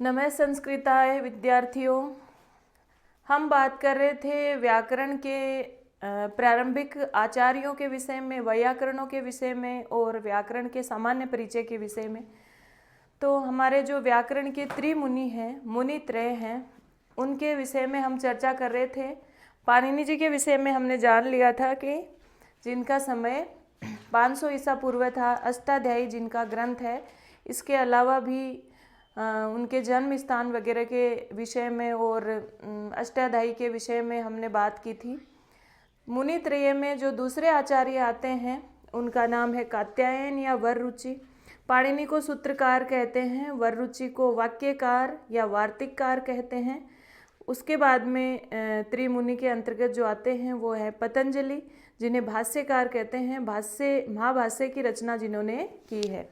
नमः संस्कृताय विद्यार्थियों। हम बात कर रहे थे व्याकरण के प्रारंभिक आचार्यों के विषय में, वैयाकरणों के विषय में और व्याकरण के सामान्य परिचय के विषय में। तो हमारे जो व्याकरण के त्रिमुनि हैं, मुनि त्रय हैं, उनके विषय में हम चर्चा कर रहे थे। पाणिनि जी के विषय में हमने जान लिया था कि जिनका समय 500 ईसा पूर्व था, अष्टाध्यायी जिनका ग्रंथ है। इसके अलावा भी उनके जन्म स्थान वगैरह के विषय में और अष्टाध्यायी के विषय में हमने बात की थी। मुनि त्रय में जो दूसरे आचार्य आते हैं उनका नाम है कात्यायन या वररुचि। पाणिनि को सूत्रकार कहते हैं, वररुचि को वाक्यकार या वार्तिककार कहते हैं। उसके बाद में त्रिमुनि के अंतर्गत जो आते हैं वो है पतंजलि, जिन्हें भाष्यकार कहते हैं, भाष्य महाभाष्य की रचना जिन्होंने की है।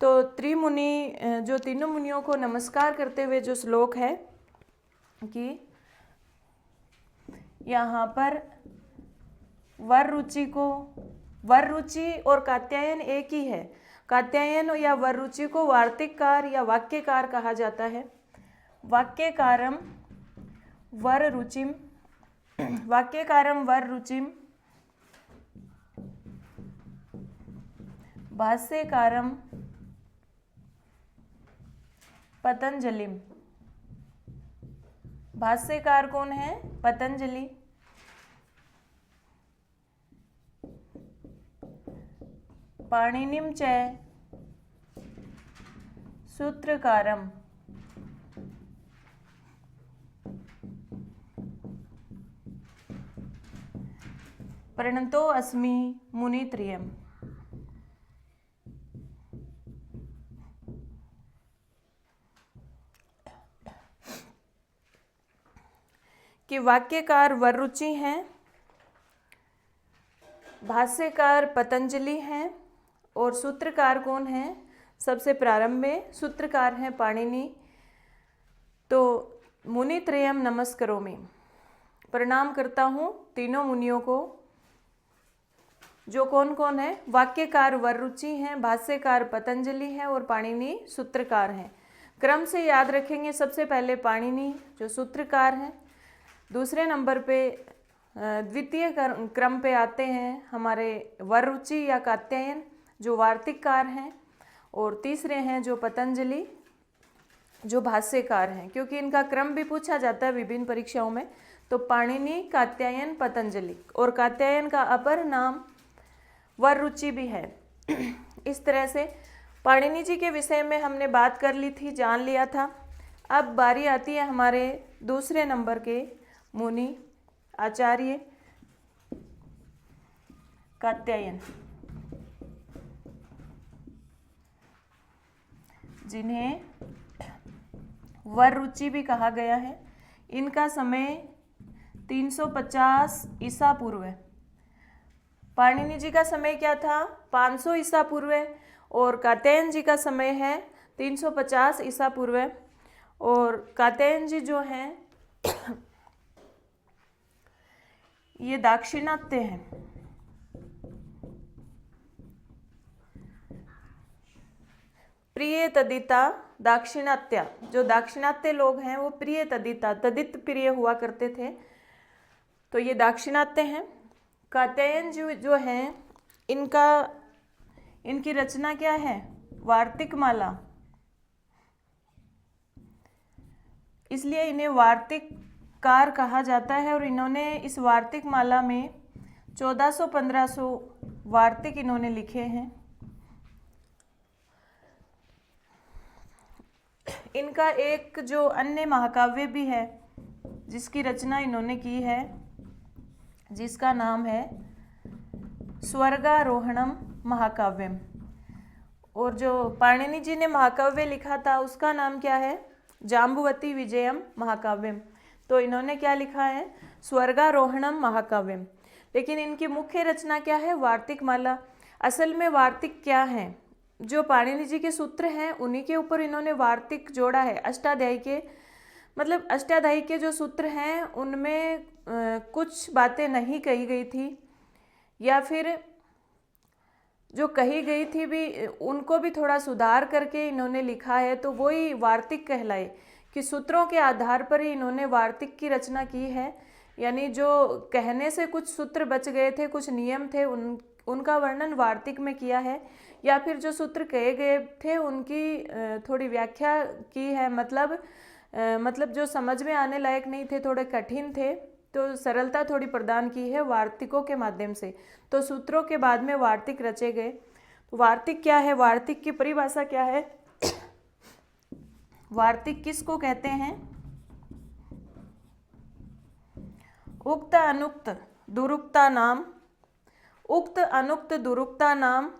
तो त्रिमुनि जो तीनों मुनियों को नमस्कार करते हुए जो श्लोक है कि यहाँ पर वररुचि और कात्यायन एक ही है। कात्यायन या वररुचि को वार्तिककार या वाक्यकार कहा जाता है। वाक्यकारम वररुचिम भाष्यकारम पतंजलिम। भाष्यकार कौन है? पतंजलि। पाणिनिम च सूत्रकारम प्रणतो अस्मि मुनित्रयम्। कि वाक्यकार वररुचि हैं, भाष्यकार पतंजलि हैं और सूत्रकार कौन हैं? सबसे प्रारंभ में सूत्रकार हैं पाणिनि। तो मुनित्रयम् नमस्करोमि, प्रणाम करता हूँ तीनों मुनियों को। जो कौन कौन है? वाक्यकार वररुचि हैं, भाष्यकार पतंजलि हैं और पाणिनि सूत्रकार हैं। क्रम से याद रखेंगे। सबसे पहले पाणिनि जो सूत्रकार हैं, दूसरे नंबर पे द्वितीय क्रम पे आते हैं हमारे वररुचि या कात्यायन जो वार्तिककार हैं, और तीसरे हैं जो पतंजलि जो भाष्यकार हैं। क्योंकि इनका क्रम भी पूछा जाता है विभिन्न परीक्षाओं में। तो पाणिनि, कात्यायन, पतंजलि, और कात्यायन का अपर नाम वररुचि भी है। इस तरह से पाणिनि जी के विषय में हमने बात कर ली थी, जान लिया था। अब बारी आती है हमारे दूसरे नंबर के मुनि आचार्य कात्यायन, जिन्हें वररुचि भी कहा गया है। इनका समय 350 ईसा पूर्व है। पाणिनि जी का समय क्या था? 500 ईसा पूर्व है। और कात्यायन जी का समय है 350 ईसा पूर्व। और कात्यायन जी जो हैं ये दाक्षिणात्य हैं। प्रिय तदिता दाक्षिणात्य, जो दाक्षिणात्य लोग हैं वो प्रिय तदिता, तदित प्रिय हुआ करते थे। तो ये दाक्षिणात्य हैं। कात्यायन जी जो हैं इनकी रचना क्या है? वार्तिक माला। इसलिए इन्हें वार्तिककार कहा जाता है। और इन्होंने इस वार्तिक माला में 1400-1500 वार्तिक इन्होंने लिखे हैं। इनका एक जो अन्य महाकाव्य भी है जिसकी रचना इन्होंने की है, जिसका नाम है स्वर्गारोहणम महाकाव्यम। और जो पाणिनि जी ने महाकाव्य लिखा था उसका नाम क्या है? जाम्बुवती विजयम महाकाव्यम। तो इन्होंने क्या लिखा है? स्वर्गारोहणम महाकाव्यम। लेकिन इनकी मुख्य रचना क्या है? वार्तिक माला। असल में वार्तिक क्या है? जो पाणिनि जी के सूत्र हैं उन्हीं के ऊपर इन्होंने वार्तिक जोड़ा है। अष्टाध्यायी के मतलब अष्टाध्यायी के जो सूत्र हैं उनमें कुछ बातें नहीं कही गई थी, या फिर जो कही गई थी भी उनको भी थोड़ा सुधार करके इन्होंने लिखा है, तो वही वार्तिक कहलाए कि सूत्रों के आधार पर ही इन्होंने वार्तिक की रचना की है। यानी जो कहने से कुछ सूत्र बच गए थे, कुछ नियम थे, उनका वर्णन वार्तिक में किया है, या फिर जो सूत्र कहे गए थे उनकी थोड़ी व्याख्या की है। मतलब जो समझ में आने लायक नहीं थे, थोड़े कठिन थे, तो सरलता थोड़ी प्रदान की है वार्तिकों के माध्यम से। तो सूत्रों के बाद में वार्तिक रचे गए। तो वार्तिक क्या है, वार्तिक की परिभाषा क्या है? वार्तिक किसको कहते हैं? उक्त अनुक्त दुरुक्ता नाम, उक्त अनुक्त दुरुक्ता नाम।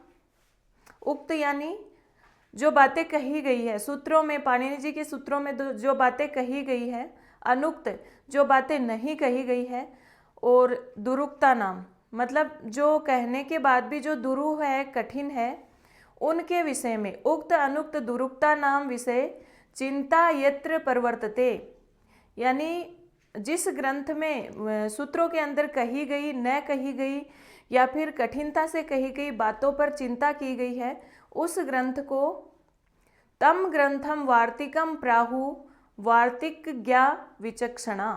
उक्त यानी जो बातें कही गई है सूत्रों में, पाणिनि जी के सूत्रों में जो बातें कही गई है। अनुक्त जो बातें नहीं कही गई है। और दुरुक्ता नाम मतलब जो कहने के बाद भी जो दुरूह है, कठिन है, उनके विषय में। उक्त अनुक्त दुरुक्ता नाम विषय चिंता यत्र प्रवर्तते। यानी जिस ग्रंथ में सूत्रों के अंदर कही गई, न कही गई या फिर कठिनता से कही गई बातों पर चिंता की गई है, उस ग्रंथ को तम ग्रंथम वार्तिकम प्राहु वार्तिक ज्ञा विचक्षणा।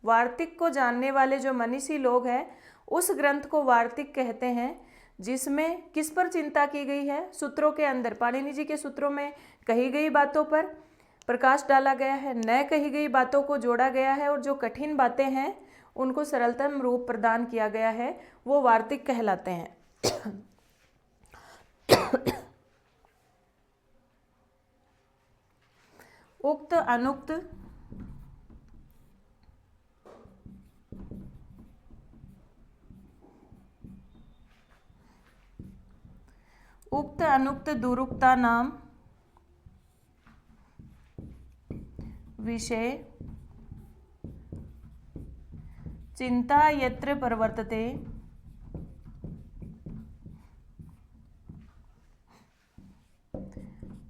वार्तिक को जानने वाले जो मनीषी लोग हैं उस ग्रंथ को वार्तिक कहते हैं, जिसमें किस पर चिंता की गई है? सूत्रों के अंदर, पाणिनि जी के सूत्रों में कही गई बातों पर प्रकाश डाला गया है, न कही गई बातों को जोड़ा गया है, और जो कठिन बातें हैं उनको सरलतम रूप प्रदान किया गया है, वो वार्तिक कहलाते हैं। उक्त अनुक्त उक्त अनुक्त दुरुक्ता नाम विषय चिंता यत्र प्रवर्तते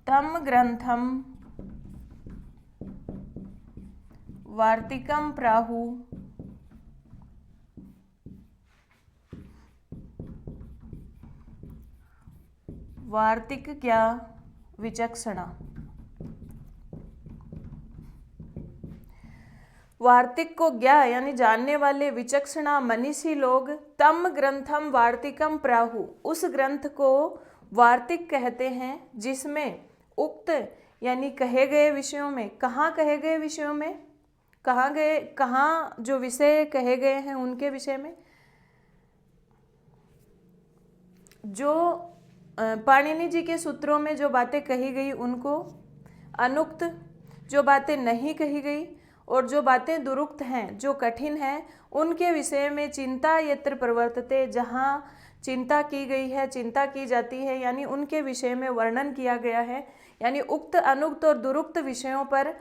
तम ग्रंथम वार्तिकम प्राहु वार्तिक क्या विचक्षणा। वार्तिक को ज्ञा यानी जानने वाले, विचक्षणा मनीषी लोग, तम ग्रंथम वार्तिकम प्राहु उस ग्रंथ को वार्तिक कहते हैं, जिसमें उक्त यानी कहे गए विषयों में, कहाँ कहे गए विषयों में, कहाँ जो विषय कहे गए हैं उनके विषय में, जो पाणिनि जी के सूत्रों में जो बातें कही गई उनको, अनुक्त जो बातें नहीं कही गई, और जो बातें दुरुक्त हैं, जो कठिन हैं, उनके विषय में चिंता यत्र प्रवर्तते, जहाँ चिंता की गई है, चिंता की जाती है, यानी उनके विषय में वर्णन किया गया है। यानी उक्त अनुक्त और दुरुक्त विषयों पर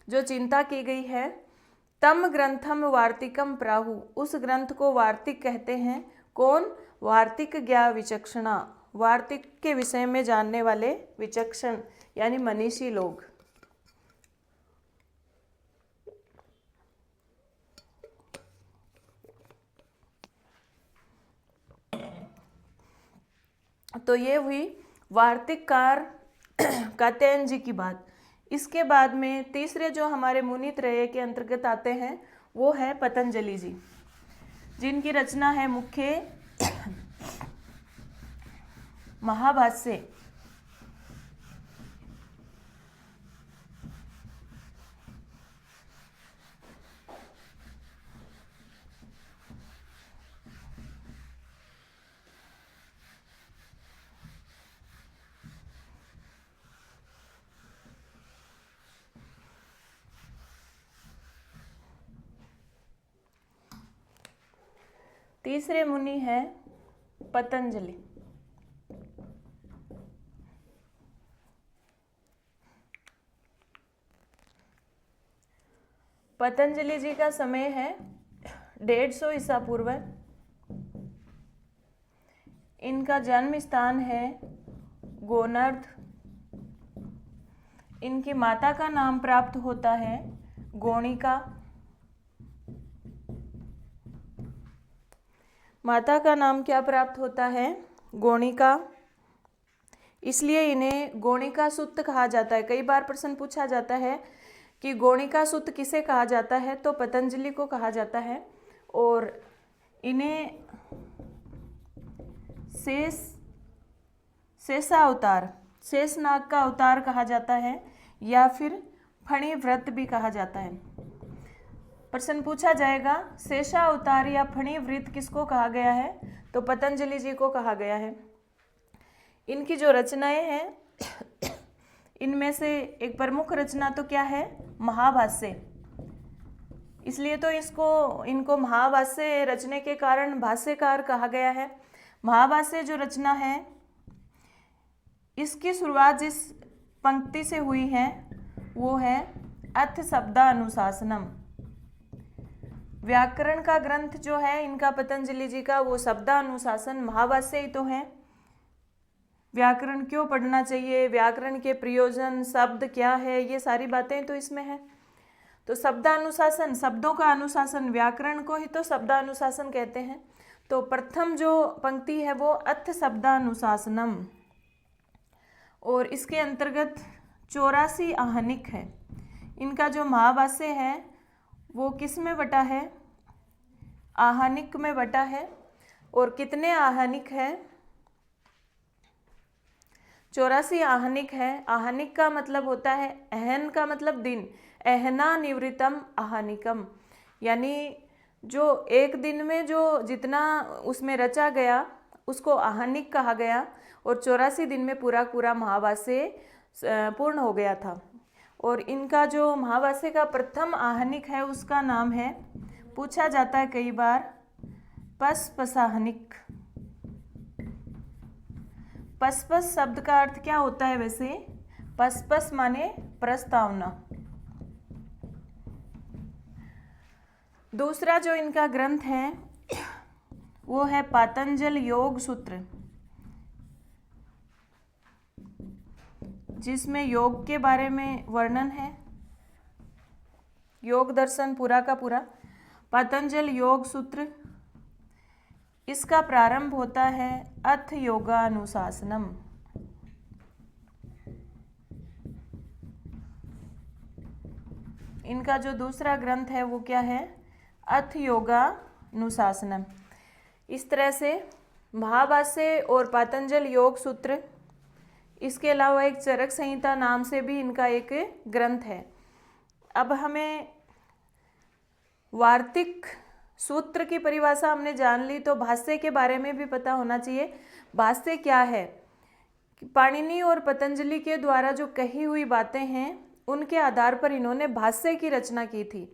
जो चिंता की गई है, तम ग्रंथम वार्तिकम प्राहु उस ग्रंथ को वार्तिक कहते हैं। कौन? वार्तिक ज्ञा विचक्षणा, वार्तिक के विषय में जानने वाले विचक्षण यानी मनीषी लोग। तो ये हुई वार्तिककार कात्यायन जी की बात। इसके बाद में तीसरे जो हमारे मुनित्रय के अंतर्गत आते हैं वो है पतंजलि जी, जिनकी रचना है मुख्य महाभाष्य। तीसरे मुनि है पतंजलि। पतंजलि जी का समय है 150 ईसा पूर्व। इनका जन्म स्थान है गोनर्ध। इनकी माता का नाम प्राप्त होता है गोणिका। माता का नाम क्या प्राप्त होता है? गोणिका, इसलिए इन्हें गोणिका सूत्र कहा जाता है। कई बार प्रश्न पूछा जाता है कि गोणिका सूत्र किसे कहा जाता है, तो पतंजलि को कहा जाता है। और इन्हें शेषावतार, शेषनाग का अवतार कहा जाता है, या फिर फणी व्रत भी कहा जाता है। प्रश्न पूछा जाएगा शेषावतार या फणी व्रत किसको कहा गया है, तो पतंजलि जी को कहा गया है। इनकी जो रचनाएं हैं इनमें से एक प्रमुख रचना तो क्या है, महाभाष्य। इसलिए तो इनको महाभाष्य रचने के कारण भाष्यकार कहा गया है। महाभाष्य जो रचना है इसकी शुरुआत जिस पंक्ति से हुई है वो है अथ शब्दानुशासनम। व्याकरण का ग्रंथ जो है इनका पतंजलि जी का, वो शब्दानुशासन महाभाष्य ही तो है। व्याकरण क्यों पढ़ना चाहिए, व्याकरण के प्रयोजन, शब्द क्या है, ये सारी बातें तो इसमें है। तो शब्दानुशासन, शब्दों का अनुशासन, व्याकरण को ही तो शब्दानुशासन कहते हैं। तो प्रथम जो पंक्ति है वो अथ शब्दानुशासनम, और इसके अंतर्गत 84 आहनिक है। इनका जो महाभाष्य है वो किस में बटा है, आहनिक में बटा है। और कितने आहनिक है, 84 आहनिक है। आहनिक का मतलब होता है, अहन का मतलब दिन, अहना निवृतम आहनिकम, यानी जो एक दिन में जो जितना उसमें रचा गया उसको आहनिक कहा गया। और 84 दिन में पूरा पूरा महाभाष्य पूर्ण हो गया था। और इनका जो महाभाष्य का प्रथम आहनिक है उसका नाम है, पूछा जाता है कई बार, पसपसाहनिक। पसपस शब्द का अर्थ क्या होता है वैसे, पसपस माने प्रस्तावना। दूसरा जो इनका ग्रंथ है वो है पातंजल योग सूत्र, जिसमें योग के बारे में वर्णन है, योग दर्शन पूरा का पूरा। पातंजल योग सूत्र, इसका प्रारंभ होता है अथ योगानुशासनम। इनका जो दूसरा ग्रंथ है वो क्या है, अथ योगानुशासनम। इस तरह से महाभाष्य और पातंजल योग सूत्र, इसके अलावा एक चरक संहिता नाम से भी इनका एक ग्रंथ है। अब हमें वार्तिक सूत्र की परिभाषा हमने जान ली, तो भाष्य के बारे में भी पता होना चाहिए। भाष्य क्या है, पाणिनि और पतंजलि के द्वारा जो कही हुई बातें हैं उनके आधार पर इन्होंने भाष्य की रचना की थी,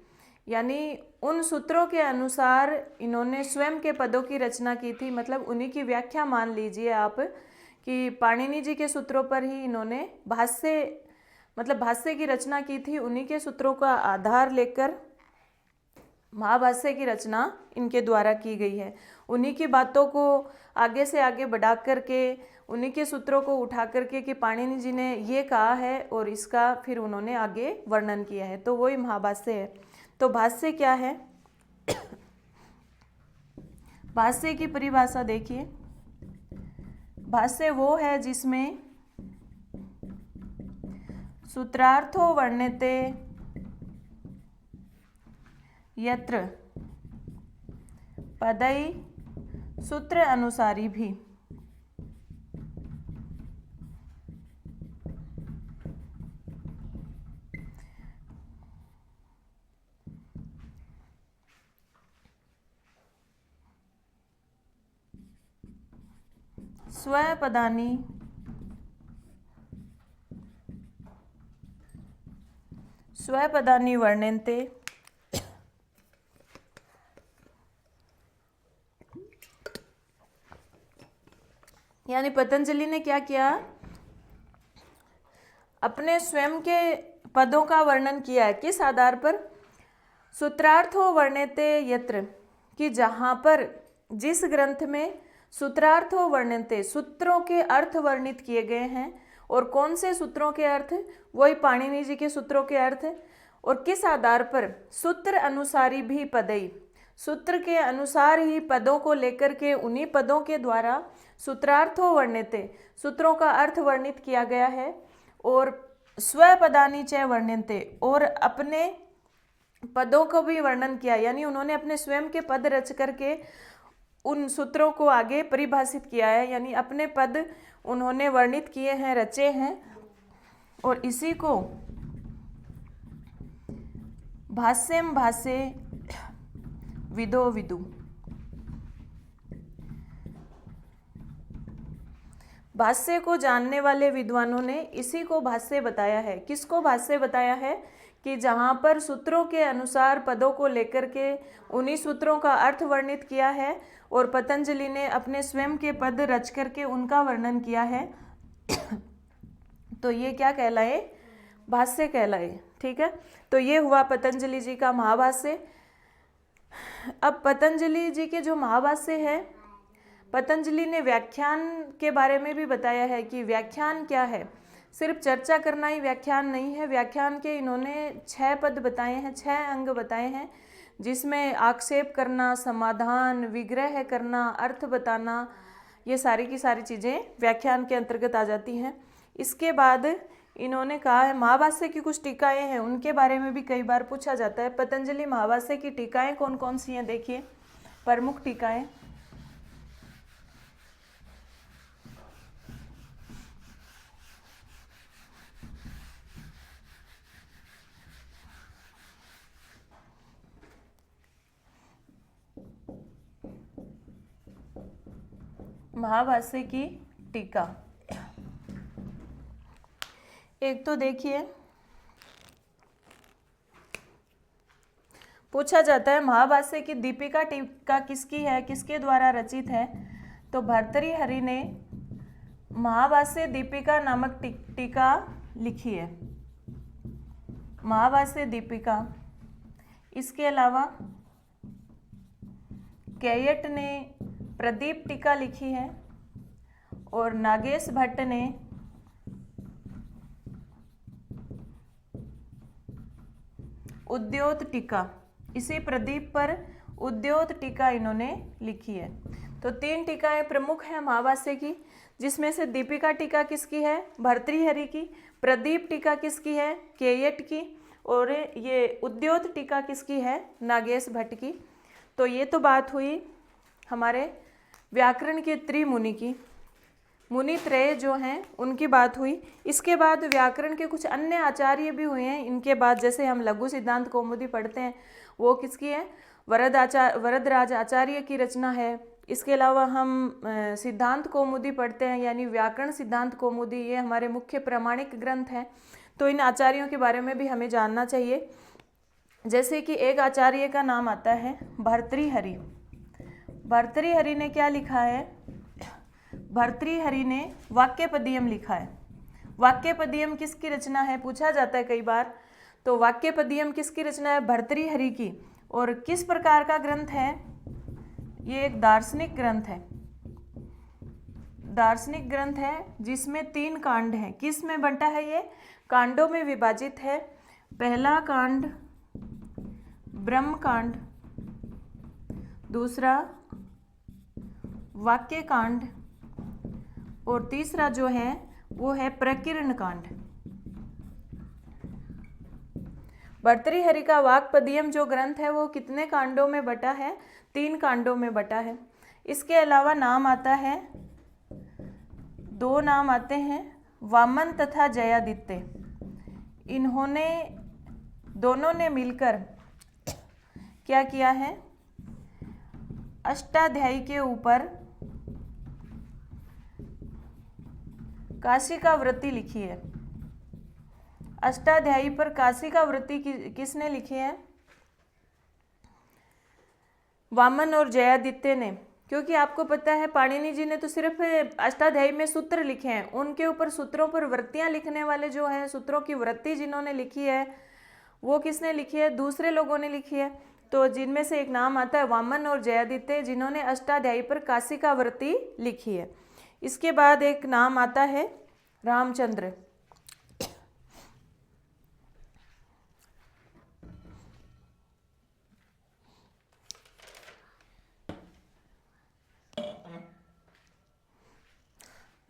यानी उन सूत्रों के अनुसार इन्होंने स्वयं के पदों की रचना की थी। मतलब उन्हीं की व्याख्या मान लीजिए आप कि पाणिनि जी के सूत्रों पर ही इन्होंने भाष्य की रचना की थी। उन्हीं के सूत्रों का आधार लेकर महाभाष्य की रचना इनके द्वारा की गई है। उन्हीं की बातों को आगे से आगे बढ़ा करके, उन्हीं के सूत्रों को उठा करके कि पाणिनि जी ने ये कहा है और इसका फिर उन्होंने आगे वर्णन किया है, तो वही महाभाष्य है। तो भाष्य क्या है, भाष्य की परिभाषा देखिए। भाष्य वो है जिसमें सूत्रार्थो वर्ण्यते यत्र पदै सूत्र अनुसारी भी। स्वपदानि वर्ण्यन्ते यानी पतंजलि ने क्या किया, अपने स्वयं के पदों का वर्णन किया है। किस आधार पर, सूत्रार्थो वर्ण्यते यत्र, कि जहाँ पर जिस ग्रंथ में सूत्रार्थो वर्ण्यते, सूत्रों के अर्थ वर्णित किए गए हैं। और कौन से सूत्रों के अर्थ, वही पाणिनि जी के सूत्रों के अर्थ। और किस आधार पर, सूत्र अनुसारी भी पदई, सूत्र के अनुसार ही पदों को लेकर के उन्हीं पदों के द्वारा सूत्रार्थो वर्ण्यते, सूत्रों का अर्थ वर्णित किया गया है। और स्वपदानि च वर्ण्यन्ते, और अपने पदों को भी वर्णन किया, यानी उन्होंने अपने स्वयं के पद रच करके उन सूत्रों को आगे परिभाषित किया है, यानी अपने पद उन्होंने वर्णित किए हैं, रचे हैं। और इसी को भाष्यम भाष्ये विदो विदु, भाष्य को जानने वाले विद्वानों ने इसी को भाष्य बताया है। किसको भाष्य बताया है? कि जहाँ पर सूत्रों के अनुसार पदों को लेकर के उन्हीं सूत्रों का अर्थ वर्णित किया है और पतंजलि ने अपने स्वयं के पद रच करके उनका वर्णन किया है, तो ये क्या कहलाए? भाष्य कहलाए। ठीक है, तो ये हुआ पतंजलि जी का महाभाष्य। अब पतंजलि जी के जो महाभाष्य है, पतंजलि ने व्याख्यान के बारे में भी बताया है कि व्याख्यान क्या है। सिर्फ चर्चा करना ही व्याख्यान नहीं है। व्याख्यान के इन्होंने 6 पद बताए हैं, 6 अंग बताए हैं, जिसमें आक्षेप करना, समाधान, विग्रह करना, अर्थ बताना, ये सारी की सारी चीज़ें व्याख्यान के अंतर्गत आ जाती हैं। इसके बाद इन्होंने कहा है महाभाष्य की कुछ टीकाएँ हैं, उनके बारे में भी कई बार पूछा जाता है। पतंजलि महाभाष्य की टीकाएँ कौन कौन सी हैं? देखिए, प्रमुख टीकाएँ। महाभाष्य की टीका, एक तो देखिए पूछा जाता है महाभाष्य की दीपिका टीका किसकी है, किसके द्वारा रचित है? तो भर्तृहरि ने महाभाष्य दीपिका नामक टीका लिखी है, महाभाष्य दीपिका। इसके अलावा कैयट ने प्रदीप टीका लिखी है और नागेश भट्ट ने उद्योत टीका, इसी प्रदीप पर उद्योत टीका इन्होंने लिखी है। तो 3 टीकाएं प्रमुख हैं महाभाष्य की, जिसमें से दीपिका टीका किसकी है? भर्तृहरि की। प्रदीप टीका किसकी है? कैयट की। और ये उद्योत टीका किसकी है? नागेश भट्ट की। तो ये तो बात हुई हमारे व्याकरण के त्रिमुनि की, मुनि त्रय जो हैं उनकी बात हुई। इसके बाद व्याकरण के कुछ अन्य आचार्य भी हुए हैं इनके बाद, जैसे हम लघु सिद्धांत कौमुदी पढ़ते हैं, वो किसकी है? वरदराज आचार्य की रचना है। इसके अलावा हम सिद्धांत कौमुदी पढ़ते हैं, यानी व्याकरण सिद्धांत कौमुदी, ये हमारे मुख्य प्रामाणिक ग्रंथ हैं। तो इन आचार्यों के बारे में भी हमें जानना चाहिए। जैसे कि एक आचार्य का नाम आता है भर्तृहरि। भर्तृहरि ने क्या लिखा है? भर्तृहरि ने वाक्यपदीयम लिखा है। वाक्यपदीयम किसकी रचना है? पूछा जाता है कई बार। तो वाक्यपदीयम किसकी रचना है? भर्तृहरि की। और किस प्रकार का ग्रंथ है? ये एक दार्शनिक ग्रंथ है, दार्शनिक ग्रंथ है जिसमें 3 कांड हैं। किस में बंटा है? ये कांडों में विभाजित है। पहला कांड ब्रह्म कांड, दूसरा वाक्य कांड, और तीसरा जो है वो है प्रकीर्ण कांड। भर्तृहरि का वाक्पदीयम जो ग्रंथ है वो कितने कांडों में बटा है? 3 कांडों में बटा है। इसके अलावा नाम आता है, 2 नाम आते हैं, वामन तथा जयादित्य। इन्होंने दोनों ने मिलकर क्या किया है? अष्टाध्यायी के ऊपर काशिका वृत्ति लिखी है। अष्टाध्यायी पर काशिका वृत्ति किसने लिखी है? वामन और जयादित्य ने। क्योंकि आपको पता है पाणिनि जी ने तो सिर्फ अष्टाध्यायी में सूत्र लिखे हैं, उनके ऊपर सूत्रों पर वृत्तियां लिखने वाले जो हैं, सूत्रों की वृत्ति जिन्होंने लिखी है वो किसने लिखी है? दूसरे लोगों ने लिखी है। तो जिनमें से एक नाम आता है वामन और जयादित्य, जिन्होंने अष्टाध्यायी पर काशिका वृत्ति लिखी है। इसके बाद एक नाम आता है रामचंद्र।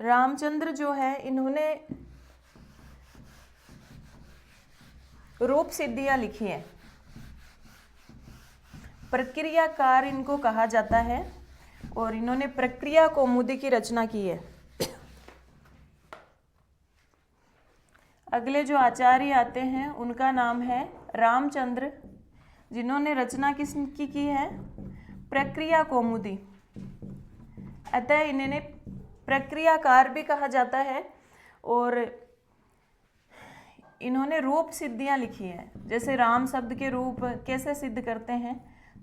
रामचंद्र जो है इन्होंने रूप सिद्धियां लिखी हैं, प्रक्रियाकार इनको कहा जाता है, और इन्होंने प्रक्रिया कौमुदी की रचना की है। अगले जो आचार्य आते हैं उनका नाम है रामचंद्र, जिन्होंने रचना किसकी की है? प्रक्रिया कौमुदी। अतः इन्हें प्रक्रियाकार भी कहा जाता है, और इन्होंने रूप सिद्धियां लिखी हैं। जैसे राम शब्द के रूप कैसे सिद्ध करते हैं,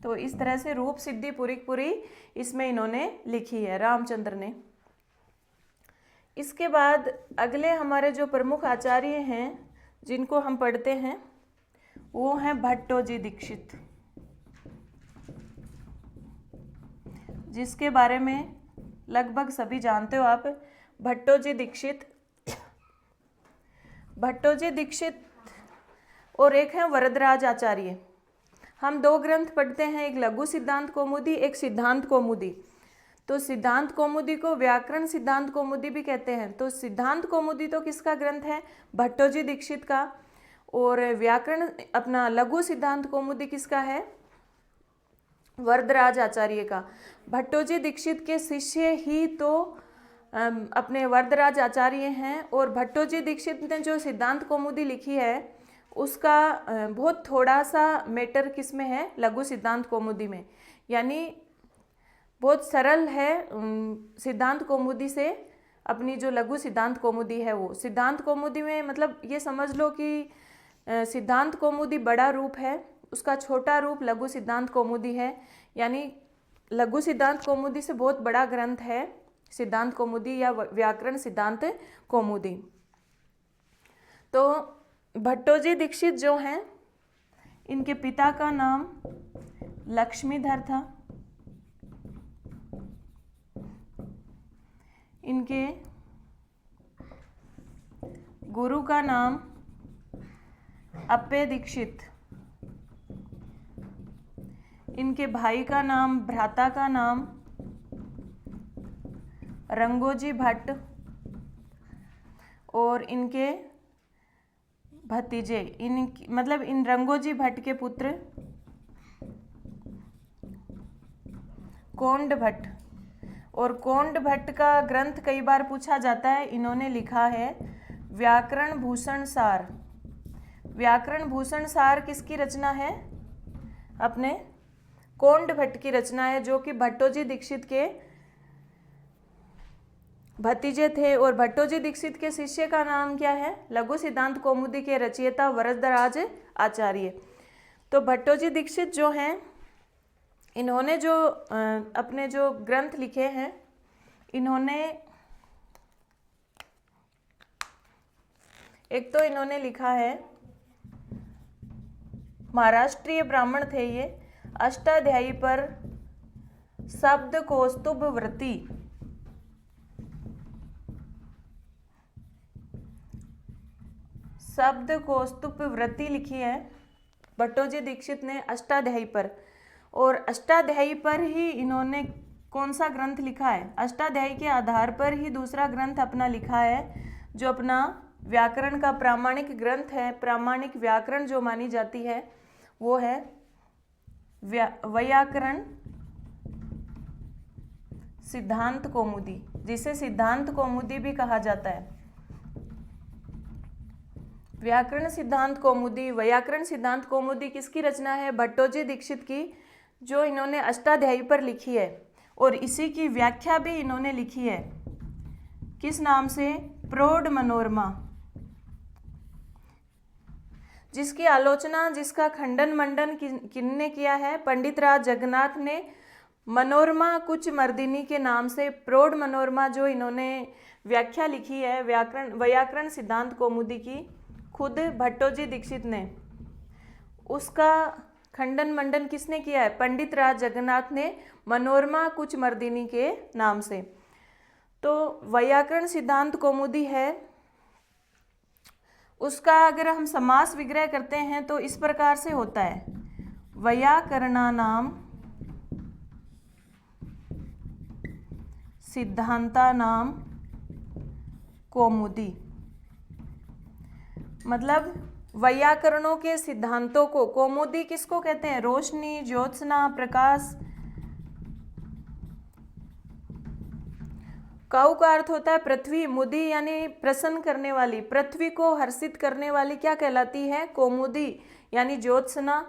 तो इस तरह से रूप सिद्धि पूरी पूरी इसमें इन्होंने लिखी है, रामचंद्र ने। इसके बाद अगले हमारे जो प्रमुख आचार्य हैं जिनको हम पढ़ते हैं वो हैं भट्टोजी दीक्षित, जिसके बारे में लगभग सभी जानते हो आप। भट्टोजी दीक्षित और एक है वरदराज आचार्य। हम दो ग्रंथ पढ़ते हैं, एक लघु सिद्धांत कौमुदी, एक सिद्धांत कौमुदी। तो सिद्धांत कौमुदी को व्याकरण सिद्धांत कौमुदी भी कहते हैं। तो सिद्धांत कौमुदी तो किसका ग्रंथ है? भट्टोजी दीक्षित का। और व्याकरण अपना लघु सिद्धांत कौमुदी किसका है? वरदराज आचार्य का। भट्टोजी दीक्षित के शिष्य ही तो अपने वरदराज आचार्य हैं, और भट्टोजी दीक्षित ने जो सिद्धांत कौमुदी लिखी है उसका बहुत थोड़ा सा मैटर किस में है? लघु सिद्धांत कौमुदी में। यानी बहुत सरल है सिद्धांत कौमुदी से अपनी जो लघु सिद्धांत कौमुदी है वो। सिद्धांत कौमुदी में मतलब ये समझ लो कि सिद्धांत कौमुदी बड़ा रूप है, उसका छोटा रूप लघु सिद्धांत कौमुदी है। यानी लघु सिद्धांत कौमुदी से बहुत बड़ा ग्रंथ है सिद्धांत कौमुदी या व्याकरण सिद्धांत कौमुदी। तो भट्टोजी दीक्षित जो हैं इनके पिता का नाम लक्ष्मीधर था, इनके गुरु का नाम अप्पे दीक्षित, इनके भाई का नाम भ्राता का नाम रंगोजी भट्ट, और इनके भतीजे इन रंगोजी भट्ट के पुत्र कोंड भट्ट। और कोंड भट्ट का ग्रंथ कई बार पूछा जाता है। इन्होंने लिखा है व्याकरण भूषण सार। व्याकरण भूषण सार किसकी रचना है? अपने कोंड भट्ट की रचना है, जो कि भट्टोजी दीक्षित के भतीजे थे। और भट्टोजी दीक्षित के शिष्य का नाम क्या है? लघु सिद्धांत कौमुदी के रचयिता वरदराज आचार्य। तो भट्टोजी दीक्षित जो हैं इन्होंने जो अपने जो ग्रंथ लिखे हैं, इन्होंने एक तो इन्होंने लिखा है, महाराष्ट्रीय ब्राह्मण थे ये, अष्टाध्यायी पर शब्द कौस्तुभ वृत्ति, शब्द कौस्तुभ वृत्ति लिखी है भट्टोजी दीक्षित ने अष्टाध्यायी पर। और अष्टाध्यायी पर ही इन्होंने कौन सा ग्रंथ लिखा है? अष्टाध्यायी के आधार पर ही दूसरा ग्रंथ अपना लिखा है, जो अपना व्याकरण का प्रामाणिक ग्रंथ है। प्रामाणिक व्याकरण जो मानी जाती है वो है वैयाकरण सिद्धांत कौमुदी, जिसे सिद्धांत कौमुदी भी कहा जाता है। व्याकरण सिद्धांत कौमुदी, वैयाकरण सिद्धांत कौमुदी किसकी रचना है? भट्टोजी दीक्षित की, जो इन्होंने अष्टाध्यायी पर लिखी है। और इसी की व्याख्या भी इन्होंने लिखी है, किस नाम से? प्रौढ़ मनोरमा, जिसकी आलोचना, जिसका खंडन मंडन किन्ने किया है? पंडित राज जगन्नाथ ने मनोरमा कुछ मर्दिनी के नाम से प्रौढ़ मनोरमा जो इन्होंने व्याख्या लिखी है वैयाकरण सिद्धांत कौमुदी की, खुद भट्टोजी दीक्षित ने, उसका खंडन मंडन किसने किया है? पंडित राज जगन्नाथ ने मनोरमा कुछ मर्दिनी के नाम से। तो वैयाकरण सिद्धांत कौमुदी है, उसका अगर हम समास विग्रह करते हैं तो इस प्रकार से होता है, वैयाकरणानाम सिद्धांतानाम कौमुदी। मतलब वैयाकरणों के सिद्धांतों को, कौमुदी किसको कहते हैं? रोशनी, ज्योत्सना, प्रकाश। काऊ का अर्थ होता है पृथ्वी, मुदी यानी प्रसन्न करने वाली, पृथ्वी को हर्षित करने वाली क्या कहलाती है? कौमुदी यानी ज्योत्सना।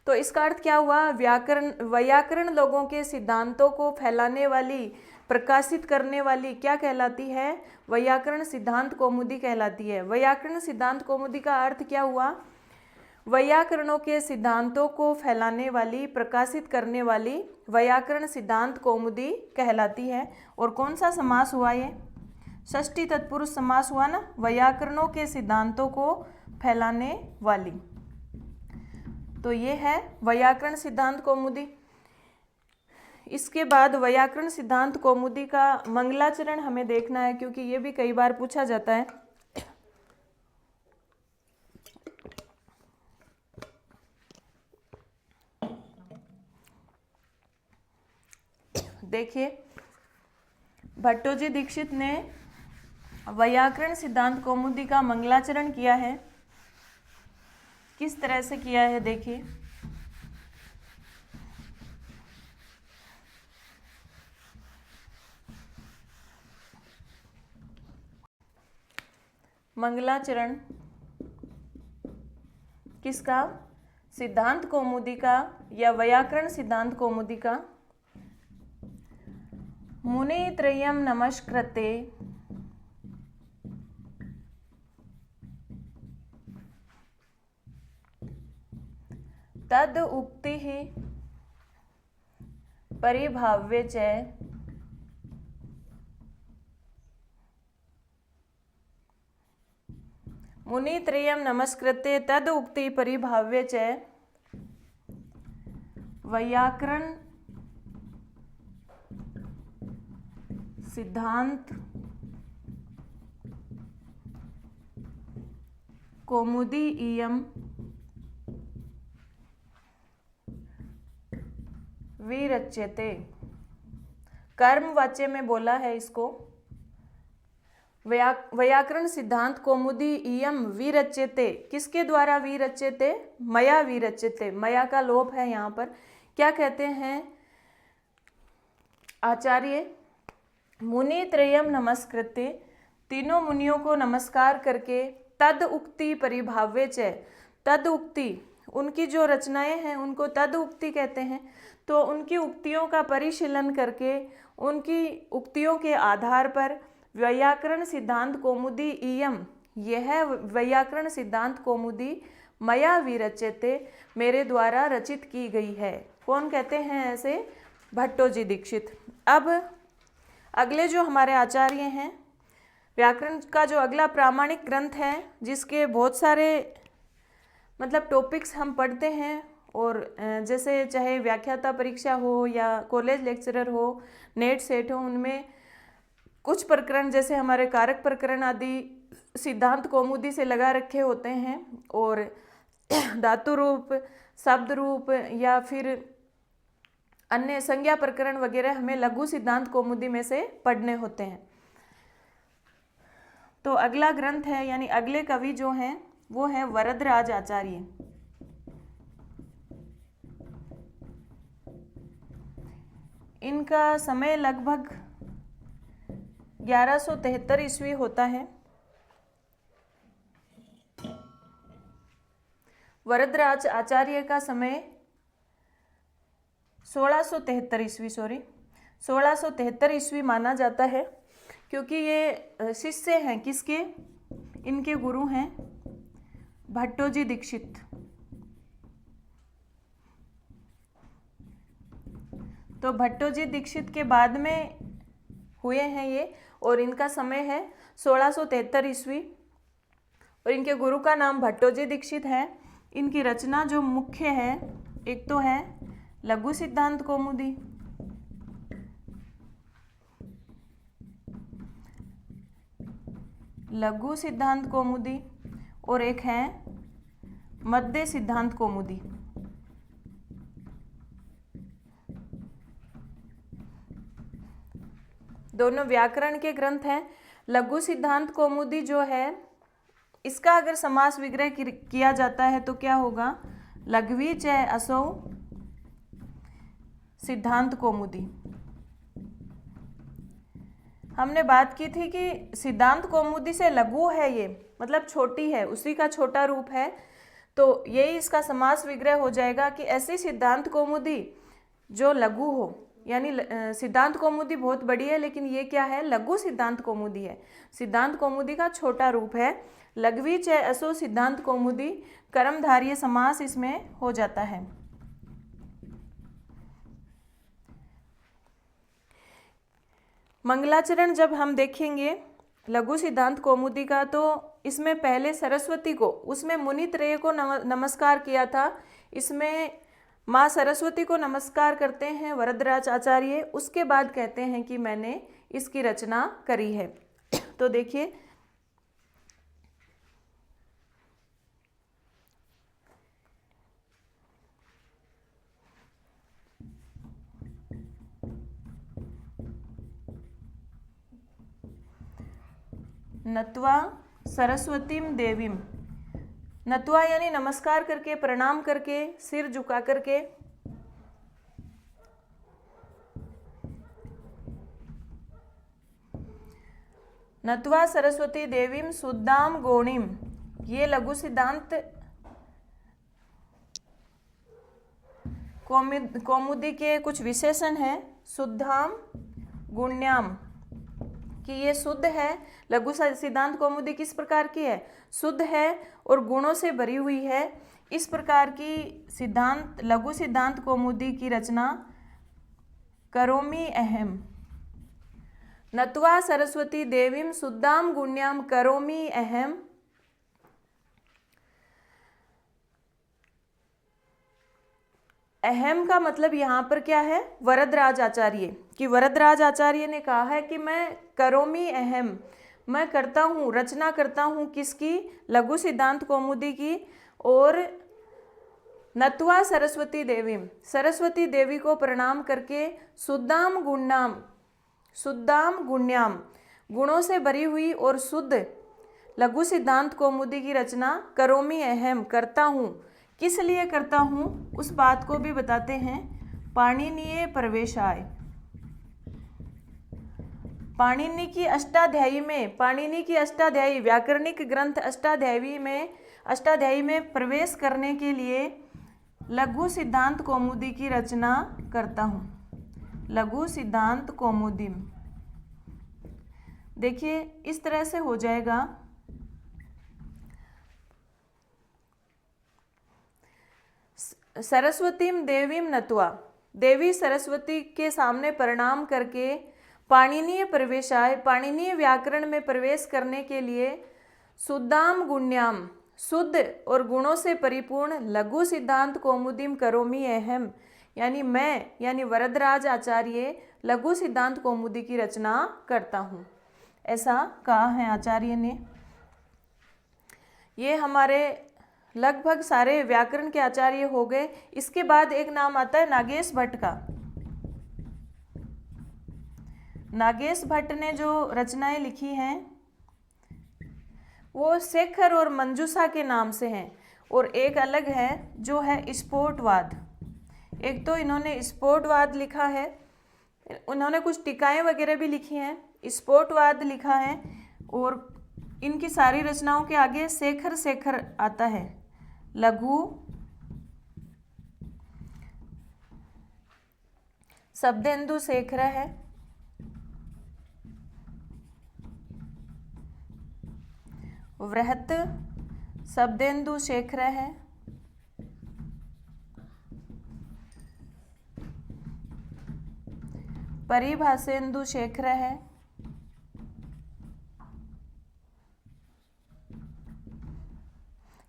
तो इसका अर्थ क्या हुआ? वैयाकरण लोगों के सिद्धांतों को फैलाने वाली, प्रकाशित करने वाली क्या कहलाती है? वैयाकरण सिद्धांत कौमुदी कहलाती है। वैयाकरण सिद्धांत कौमुदी का अर्थ क्या हुआ? वैयाकरणों के सिद्धांतों को फैलाने वाली, प्रकाशित करने वाली वैयाकरण सिद्धांत कौमुदी कहलाती है। और कौन सा समास हुआ ये? षष्ठी तत्पुरुष समास हुआ ना, वैयाकरणों के सिद्धांतों को फैलाने वाली। तो ये है वैयाकरण सिद्धांत कौमुदी। इसके बाद वैयाकरण सिद्धांत कौमुदी का मंगलाचरण हमें देखना है, क्योंकि ये भी कई बार पूछा जाता है। देखिए, भट्टोजी दीक्षित ने वैयाकरण सिद्धांत कौमुदी का मंगलाचरण किया है। किस तरह से किया है देखिए। मंगलाचरण किसका? सिद्धांत कौमुदी का या वैयाकरण सिद्धांत कौमुदी का। मुनित्रयं नमस्कृते तद उक्तिः परिभाव्ये च मुनित्रयं नमस्कृते तद उक्ति परिभाव्ये च वैयाकरण सिद्धांत कौमुदी इयं विरच्यते। कर्म वाच्य में बोला है इसको। वैयाकरण सिद्धांत कौमुदी इयं विरच्यते, किसके द्वारा विरच्यते? मया विरच्यते। मया का लोप है यहाँ पर। क्या कहते हैं आचार्य? मुनित्रयं नमस्कृते, तीनों मुनियों को नमस्कार करके, तद उक्ति परिभाव्ये च, तद उक्ति उनकी जो रचनाएं हैं उनको तद उक्ति कहते हैं। तो उनकी उक्तियों का परिशीलन करके, उनकी उक्तियों के आधार पर वैयाकरण सिद्धांत कौमुदी इयं, यह वैयाकरण सिद्धांत कौमुदी मया विरच्यते, मेरे द्वारा रचित की गई है। कौन कहते हैं ऐसे? भट्टोजी दीक्षित। अब अगले जो हमारे आचार्य हैं, व्याकरण का जो अगला प्रामाणिक ग्रंथ है, जिसके बहुत सारे मतलब टॉपिक्स हम पढ़ते हैं, और जैसे चाहे व्याख्याता परीक्षा हो या कॉलेज लेक्चरर हो, नेट सेट हो, उनमें कुछ प्रकरण जैसे हमारे कारक प्रकरण आदि सिद्धांत कौमुदी से लगा रखे होते हैं, और धातु रूप, शब्द रूप या फिर अन्य संज्ञा प्रकरण वगैरह हमें लघु सिद्धांत कौमुदी में से पढ़ने होते हैं। तो अगला ग्रंथ है, यानी अगले कवि जो हैं वो हैं वरदराज आचार्य। इनका समय लगभग 1173 ईस्वी होता है। वरदराज आचार्य का समय 1673 ईस्वी 1673 ईस्वी माना जाता है, क्योंकि ये शिष्य हैं किसके? इनके गुरु हैं भट्टोजी दीक्षित। तो भट्टोजी दीक्षित के बाद में हुए हैं ये, और इनका समय है 1673 ईस्वी, और इनके गुरु का नाम भट्टोजी दीक्षित है। इनकी रचना जो मुख्य है, एक तो है लघु सिद्धांत कौमुदी, लघु सिद्धांत कौमुदी, और एक है मध्य सिद्धांत कौमुदी। दोनों व्याकरण के ग्रंथ हैं। लघु सिद्धांत कौमुदी जो है इसका अगर समास विग्रह किया जाता है तो क्या होगा, लघवी च असौ सिद्धांत कौमुदी। हमने बात की थी कि सिद्धांत कौमुदी से लघु है, ये मतलब छोटी है, उसी का छोटा रूप है, तो यही इसका समास विग्रह हो जाएगा कि ऐसी सिद्धांत कौमुदी जो लघु हो, यानी सिद्धांत कौमुदी बहुत बड़ी है लेकिन ये क्या है, लघु सिद्धांत कौमुदी है, सिद्धांत कौमुदी का छोटा रूप है। लघवी च असो सिद्धांत कौमुदी, कर्मधारय समास इसमें हो जाता है। मंगलाचरण जब हम देखेंगे लघु सिद्धांत कौमुदी का, तो इसमें पहले सरस्वती को, उसमें मुनित्रय को नमस्कार किया था, इसमें माँ सरस्वती को नमस्कार करते हैं वरदराज आचार्य, उसके बाद कहते हैं कि मैंने इसकी रचना करी है। तो देखिए, नत्वा सरस्वतीम देवीम, नत्वा यानी नमस्कार करके, प्रणाम करके, सिर झुका करके, नत्वा सरस्वती देवीम शुद्धाम गौणीम, ये लघु सिद्धांत कौमुदी के कुछ विशेषण हैं। शुद्धाम गुण्याम, कि ये शुद्ध है, लघु सिद्धांत कौमुदी किस प्रकार की है, शुद्ध है और गुणों से भरी हुई है। इस प्रकार की सिद्धांत लघु सिद्धांत कौमुदी की रचना करोमि अहम, नत्वा सरस्वती देवीम शुद्धाम गुण्याम करोमि अहम। अहम का मतलब यहाँ पर क्या है, वरदराज आचार्य, कि वरदराज आचार्य ने कहा है कि मैं करोमि अहम, मैं करता हूँ, रचना करता हूँ, किसकी, लघु सिद्धांत कौमुदी की। और नत्वा सरस्वती देवीम, सरस्वती देवी को प्रणाम करके, शुद्धाम गुण्याम, शुद्धाम गुण्याम, गुणों से भरी हुई और शुद्ध लघु सिद्धांत कौमुदी की रचना करोमि अहम, करता हूँ। किस लिए करता हूँ उस बात को भी बताते हैं। पाणिनीय प्रवेशाय, पाणिनि की अष्टाध्यायी में, पाणिनि की अष्टाध्यायी व्याकरणिक ग्रंथ अष्टाध्यायी में प्रवेश करने के लिए लघु सिद्धांत कौमुदी की रचना करता हूँ। लघु सिद्धांत कौमुदी, देखिए इस तरह से हो जाएगा। सरस्वतीम देवीम नत्वा, देवी सरस्वती के सामने प्रणाम करके, पाणिनीय प्रवेशाय, पाणिनीय व्याकरण में प्रवेश करने के लिए, शुद्धाम गुण्याम, शुद्ध और गुणों से परिपूर्ण लघु सिद्धांत कौमुदीम करोमि अहम, यानी मैं, यानी वरदराज आचार्य लघु सिद्धांत कौमुदी की रचना करता हूँ, ऐसा कहा है आचार्य ने। ये हमारे लगभग सारे व्याकरण के आचार्य हो गए। इसके बाद एक नाम आता है नागेश भट्ट का। नागेश भट्ट ने जो रचनाएं लिखी हैं वो शेखर और मंजूषा के नाम से हैं, और एक अलग है जो है स्फोटवाद। एक तो इन्होंने स्फोटवाद लिखा है, उन्होंने कुछ टीकाएं वगैरह भी लिखी हैं, स्फोटवाद लिखा है, और इनकी सारी रचनाओं के आगे शेखर आता है। लघु शब्देन्दु शेखर है, वृहत शब्देन्दु शेखर है, परिभाषेन्दु शेखर है,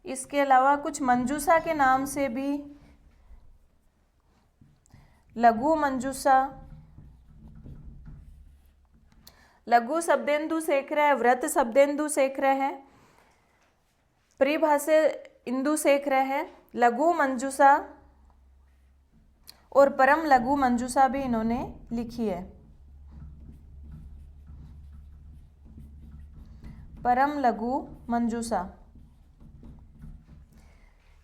इसके अलावा कुछ मंजूषा के नाम से भी, लघु मंजूषा, लघु शब्देन्दु शेखर है, व्रत शब्देन्दु शेखर है, परिभाषे इंदु शेखर है, लघु मंजूषा और परम लघु मंजूषा भी इन्होंने लिखी है। परम लघु मंजूषा।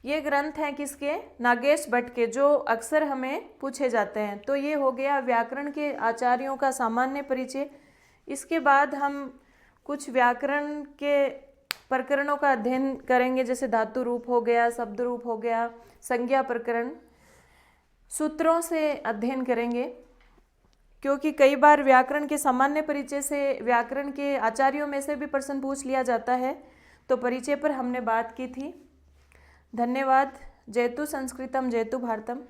ये ग्रंथ हैं किसके? नागेश भट्ट के, जो अक्सर हमें पूछे जाते हैं। तो ये हो गया व्याकरण के आचार्यों का सामान्य परिचय। इसके बाद हम कुछ व्याकरण के प्रकरणों का अध्ययन करेंगे, जैसे धातु रूप हो गया, शब्द रूप हो गया, संज्ञा प्रकरण, सूत्रों से अध्ययन करेंगे, क्योंकि कई बार व्याकरण के सामान्य परिचय से व्याकरण के आचार्यों में से भी प्रश्न पूछ लिया जाता है। तो परिचय पर हमने बात की थी। धन्यवाद। जयतु संस्कृतम जयतु भारतम।